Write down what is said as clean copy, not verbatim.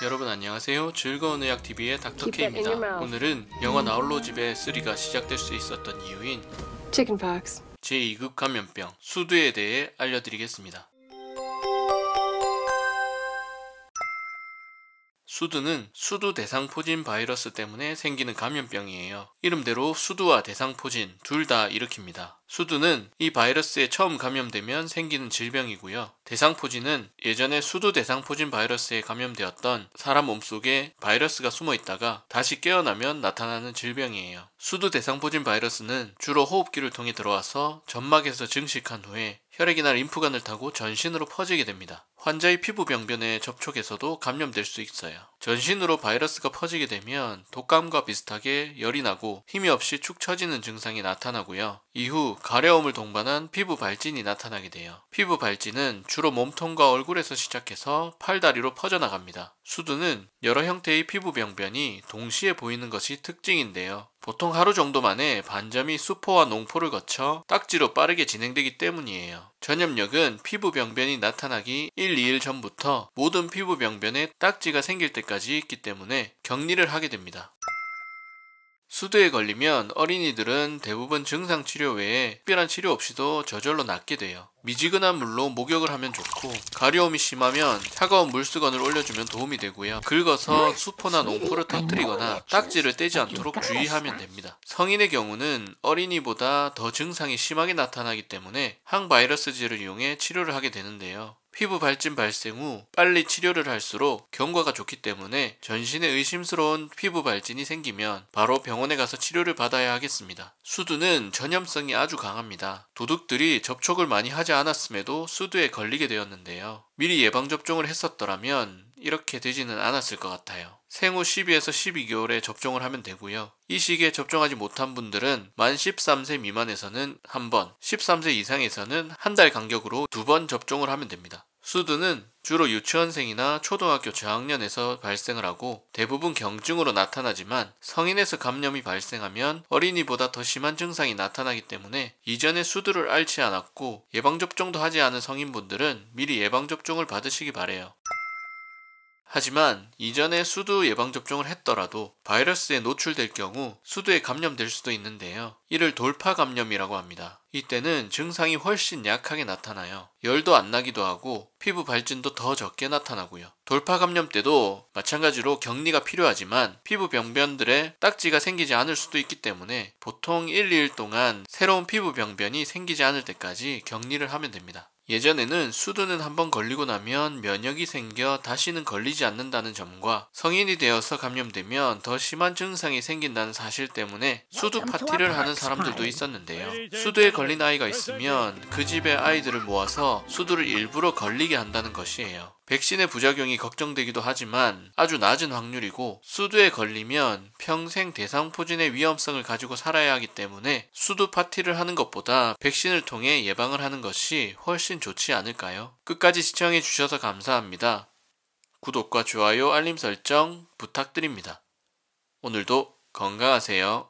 여러분 안녕하세요. 즐거운 의학TV의 닥터K입니다. 오늘은 영화 나홀로 집에 3가 시작될 수 있었던 이유인 chickenpox. 제2급 감염병 수두에 대해 알려드리겠습니다. 수두는 수두 대상포진 바이러스 때문에 생기는 감염병이에요. 이름대로 수두와 대상포진 둘 다 일으킵니다. 수두는 이 바이러스에 처음 감염되면 생기는 질병이고요. 대상포진은 예전에 수두 대상포진 바이러스에 감염되었던 사람 몸속에 바이러스가 숨어 있다가 다시 깨어나면 나타나는 질병이에요. 수두 대상포진 바이러스는 주로 호흡기를 통해 들어와서 점막에서 증식한 후에 혈액이나 림프관을 타고 전신으로 퍼지게 됩니다. 환자의 피부 병변에 접촉해서도 감염될 수 있어요. 전신으로 바이러스가 퍼지게 되면 독감과 비슷하게 열이 나고 힘이 없이 축 처지는 증상이 나타나고요. 이후 가려움을 동반한 피부 발진이 나타나게 돼요. 피부 발진은 주로 몸통과 얼굴에서 시작해서 팔다리로 퍼져나갑니다. 수두는 여러 형태의 피부 병변이 동시에 보이는 것이 특징인데요. 보통 하루 정도 만에 반점이 수포와 농포를 거쳐 딱지로 빠르게 진행되기 때문이에요. 전염력은 피부 병변이 나타나기 1, 2일 전부터 모든 피부 병변에 딱지가 생길 때까지 있기 때문에 격리를 하게 됩니다. 수두에 걸리면 어린이들은 대부분 증상 치료 외에 특별한 치료 없이도 저절로 낫게 돼요. 미지근한 물로 목욕을 하면 좋고, 가려움이 심하면 차가운 물수건을 올려주면 도움이 되고요. 긁어서 수포나 농포를 터뜨리거나 딱지를 떼지 않도록 주의하면 됩니다. 성인의 경우는 어린이보다 더 증상이 심하게 나타나기 때문에 항바이러스제를 이용해 치료를 하게 되는데요. 피부 발진 발생 후 빨리 치료를 할수록 경과가 좋기 때문에 전신에 의심스러운 피부 발진이 생기면 바로 병원에 가서 치료를 받아야 하겠습니다. 수두는 전염성이 아주 강합니다. 도둑들이 접촉을 많이 하지 않았음에도 수두에 걸리게 되었는데요. 미리 예방접종을 했었더라면 이렇게 되지는 않았을 것 같아요. 생후 12에서 12개월에 접종을 하면 되고요. 이 시기에 접종하지 못한 분들은 만 13세 미만에서는 한 번, 13세 이상에서는 한 달 간격으로 2번 접종을 하면 됩니다. 수두는 주로 유치원생이나 초등학교 저학년에서 발생을 하고 대부분 경증으로 나타나지만 성인에서 감염이 발생하면 어린이보다 더 심한 증상이 나타나기 때문에 이전에 수두를 앓지 않았고 예방접종도 하지 않은 성인분들은 미리 예방접종을 받으시기 바래요. 하지만 이전에 수두 예방접종을 했더라도 바이러스에 노출될 경우 수두에 감염될 수도 있는데요. 이를 돌파 감염이라고 합니다. 이때는 증상이 훨씬 약하게 나타나요. 열도 안 나기도 하고 피부 발진도 더 적게 나타나고요. 돌파 감염 때도 마찬가지로 격리가 필요하지만 피부 병변들에 딱지가 생기지 않을 수도 있기 때문에 보통 1, 2일 동안 새로운 피부 병변이 생기지 않을 때까지 격리를 하면 됩니다. 예전에는 수두는 한번 걸리고 나면 면역이 생겨 다시는 걸리지 않는다는 점과 성인이 되어서 감염되면 더 심한 증상이 생긴다는 사실 때문에 수두 파티를 하는 사람들도 있었는데요. 수두에 걸린 아이가 있으면 그 집의 아이들을 모아서 수두를 일부러 걸리게 한다는 것이에요. 백신의 부작용이 걱정되기도 하지만 아주 낮은 확률이고 수두에 걸리면 평생 대상포진의 위험성을 가지고 살아야 하기 때문에 수두 파티를 하는 것보다 백신을 통해 예방을 하는 것이 훨씬 좋지 않을까요? 끝까지 시청해 주셔서 감사합니다. 구독과 좋아요, 알림 설정 부탁드립니다. 오늘도 건강하세요.